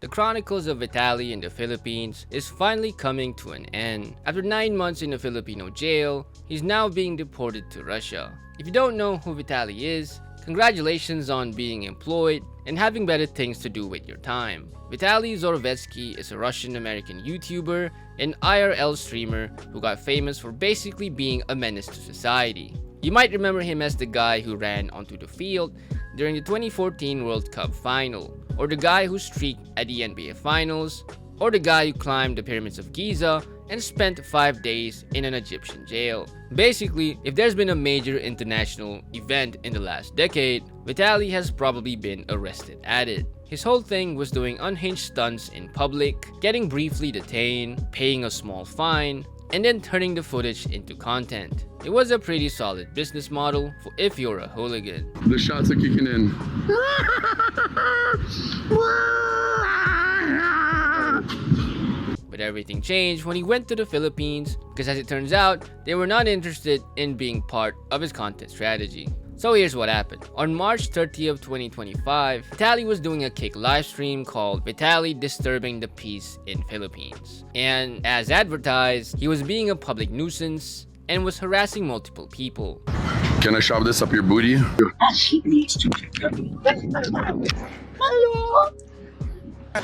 The chronicles of Vitaly in the Philippines is finally coming to an end. After 9 months in a Filipino jail, he's now being deported to Russia. If you don't know who Vitaly is, congratulations on being employed and having better things to do with your time. Vitaly Zdorovetskiy is a Russian-American YouTuber and IRL streamer who got famous for basically being a menace to society. You might remember him as the guy who ran onto the field during the 2014 World Cup final, or the guy who streaked at the NBA Finals, or the guy who climbed the pyramids of Giza and spent 5 days in an Egyptian jail. Basically, if there's been a major international event in the last decade, Vitaly has probably been arrested at it. His whole thing was doing unhinged stunts in public, getting briefly detained, paying a small fine, and then turning the footage into content. It was a pretty solid business model for if you're a hooligan. The shots are kicking in. But everything changed when he went to the Philippines, because as it turns out, they were not interested in being part of his content strategy. So here's what happened. On March 30th, 2025, Vitaly was doing a Kick livestream called Vitaly Disturbing the Peace in Philippines. And as advertised, he was being a public nuisance and was harassing multiple people. Can I shove this up your booty?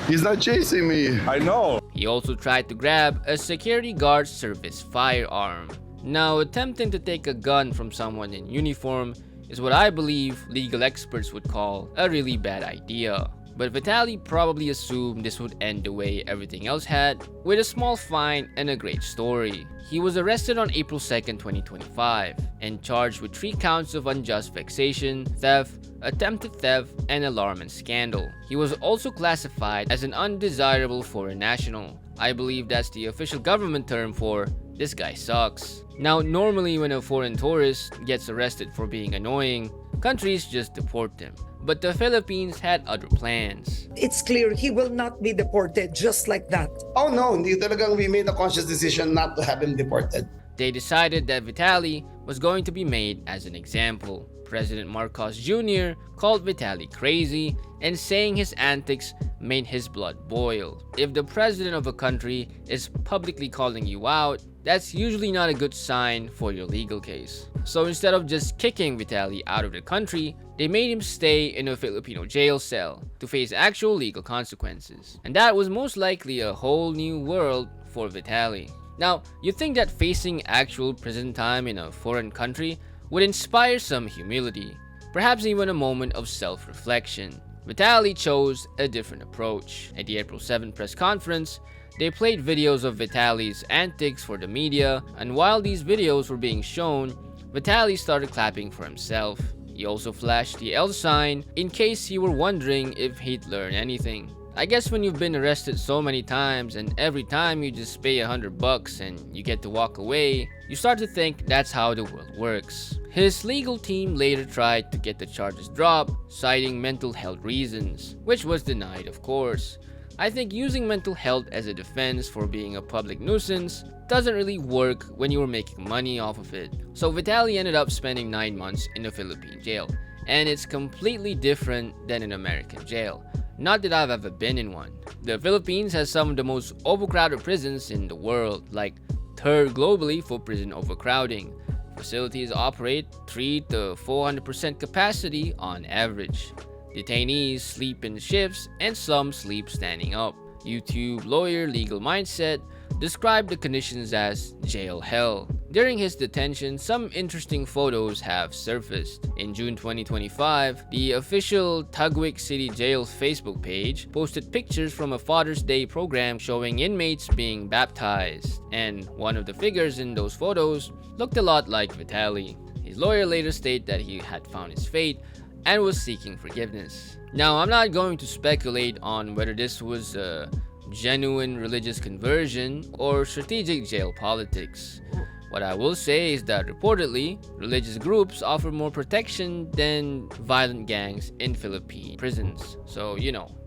He's not chasing me. I know. He also tried to grab a security guard service firearm. Now, attempting to take a gun from someone in uniform is what I believe legal experts would call a really bad idea. But Vitaly probably assumed this would end the way everything else had, with a small fine and a great story. He was arrested on April 2nd, 2025, and charged with 3 counts of unjust vexation, theft, attempted theft, and alarm and scandal. He was also classified as an undesirable foreign national. I believe that's the official government term for "this guy sucks." Now, normally when a foreign tourist gets arrested for being annoying, countries just deport them. But the Philippines had other plans. It's clear he will not be deported just like that. Oh no, hindi talagang we made a conscious decision not to have him deported. They decided that Vitaly was going to be made as an example. President Marcos Jr. called Vitaly crazy and saying his antics made his blood boil. If the president of a country is publicly calling you out, that's usually not a good sign for your legal case. So instead of just kicking Vitaly out of the country, they made him stay in a Filipino jail cell to face actual legal consequences. And that was most likely a whole new world for Vitaly. Now, you'd think that facing actual prison time in a foreign country would inspire some humility, perhaps even a moment of self-reflection. Vitaly chose a different approach. At the April 7th press conference, they played videos of Vitaly's antics for the media, and while these videos were being shown, Vitaly started clapping for himself. He also flashed the L sign in case you were wondering if he'd learn anything. I guess when you've been arrested so many times and every time you just pay $100 and you get to walk away, you start to think that's how the world works. His legal team later tried to get the charges dropped, citing mental health reasons, which was denied, of course. I think using mental health as a defense for being a public nuisance doesn't really work when you were making money off of it. So Vitaly ended up spending 9 months in a Philippine jail, and it's completely different than an American jail. Not that I've ever been in one. The Philippines has some of the most overcrowded prisons in the world, like 3rd globally for prison overcrowding. Facilities operate 300 to 400% capacity on average. Detainees sleep in shifts and some sleep standing up. YouTube lawyer Legal Mindset described the conditions as jail hell. During his detention, some interesting photos have surfaced. In June 2025, the official Taguig City Jail's Facebook page posted pictures from a Father's Day program showing inmates being baptized, and one of the figures in those photos looked a lot like Vitaly. His lawyer later stated that he had found his fate and was seeking forgiveness. Now, I'm not going to speculate on whether this was a genuine religious conversion or strategic jail politics. What I will say is that reportedly, religious groups offer more protection than violent gangs in Philippine prisons. So,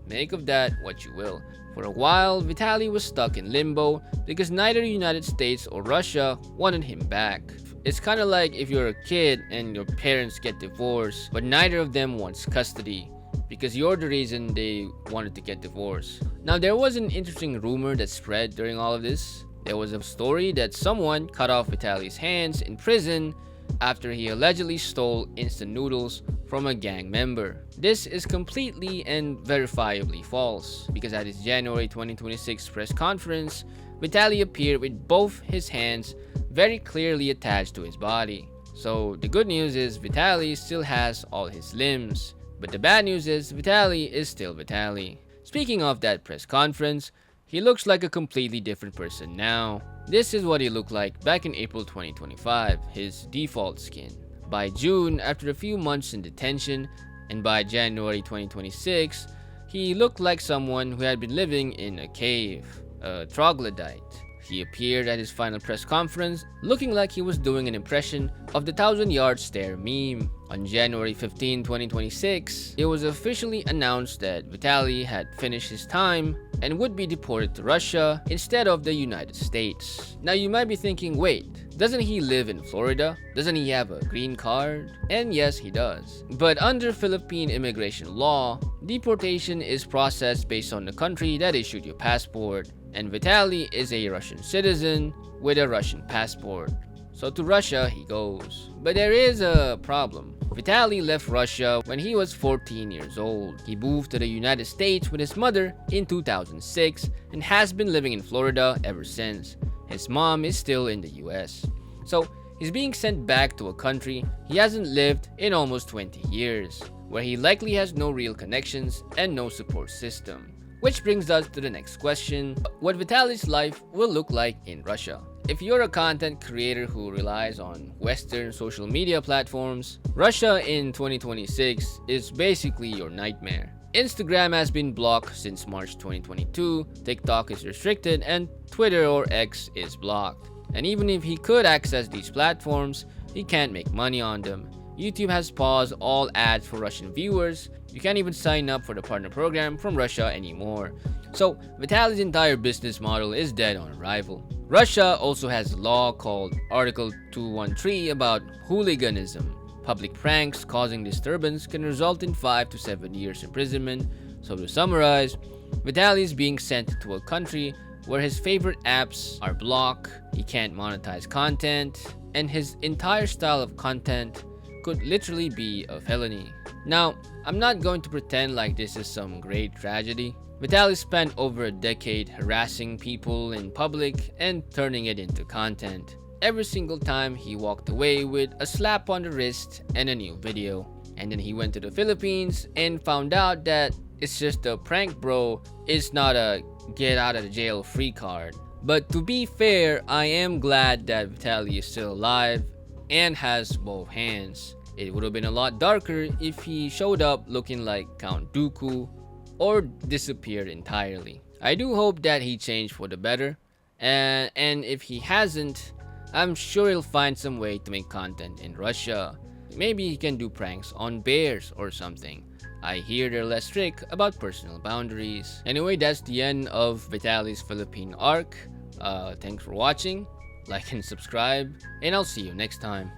make of that what you will. For a while, Vitaly was stuck in limbo because neither the United States or Russia wanted him back. It's kind of like if you're a kid and your parents get divorced, but neither of them wants custody. because you're the reason they wanted to get divorced. Now, there was an interesting rumor that spread during all of this. There was a story that someone cut off Vitaly's hands in prison after he allegedly stole instant noodles from a gang member. This is completely and verifiably false, because at his January 2026 press conference, Vitaly appeared with both his hands very clearly attached to his body. So the good news is Vitaly still has all his limbs, but the bad news is Vitaly is still Vitaly. Speaking of that press conference, he looks like a completely different person now. This is what he looked like back in April 2025, his default skin. By June, after a few months in detention, and by January 2026, he looked like someone who had been living in a cave, a troglodyte. He appeared at his final press conference looking like he was doing an impression of the 1,000-yard stare meme. On January 15, 2026, it was officially announced that Vitaly had finished his time and would be deported to Russia instead of the United States. Now you might be thinking, wait, doesn't he live in Florida? Doesn't he have a green card? And yes, he does. But under Philippine immigration law, deportation is processed based on the country that issued your passport. And Vitaly is a Russian citizen with a Russian passport. So to Russia he goes. But there is a problem. Vitaly left Russia when he was 14 years old. He moved to the United States with his mother in 2006 and has been living in Florida ever since. His mom is still in the US. So he's being sent back to a country he hasn't lived in almost 20 years, where he likely has no real connections and no support system. Which brings us to the next question: what Vitaly's life will look like in Russia. If you're a content creator who relies on Western social media platforms, Russia in 2026 is basically your nightmare. Instagram has been blocked since March 2022, TikTok is restricted, and Twitter or X is blocked. And even if he could access these platforms, he can't make money on them. YouTube has paused all ads for Russian viewers. You can't even sign up for the partner program from Russia anymore. So Vitaly's entire business model is dead on arrival. Russia also has a law called Article 213 about hooliganism. Public pranks causing disturbance can result in 5 to 7 years imprisonment. So to summarize, Vitaly is being sent to a country where his favorite apps are blocked, he can't monetize content, and his entire style of content could literally be a felony. Now, I'm not going to pretend like this is some great tragedy. Vitaly spent over a decade harassing people in public and turning it into content. Every single time he walked away with a slap on the wrist and a new video. And then he went to the Philippines and found out that it's just a prank, bro. It's not a get out of the jail free card. But to be fair, I am glad that Vitaly is still alive and has both hands. It would have been a lot darker if he showed up looking like Count Dooku or disappeared entirely. I do hope that he changed for the better, and if he hasn't, I'm sure he'll find some way to make content in Russia. Maybe he can do pranks on bears or something. I hear they're less strict about personal boundaries. Anyway, that's the end of Vitaly's Philippine arc. Thanks for watching, like and subscribe, and I'll see you next time.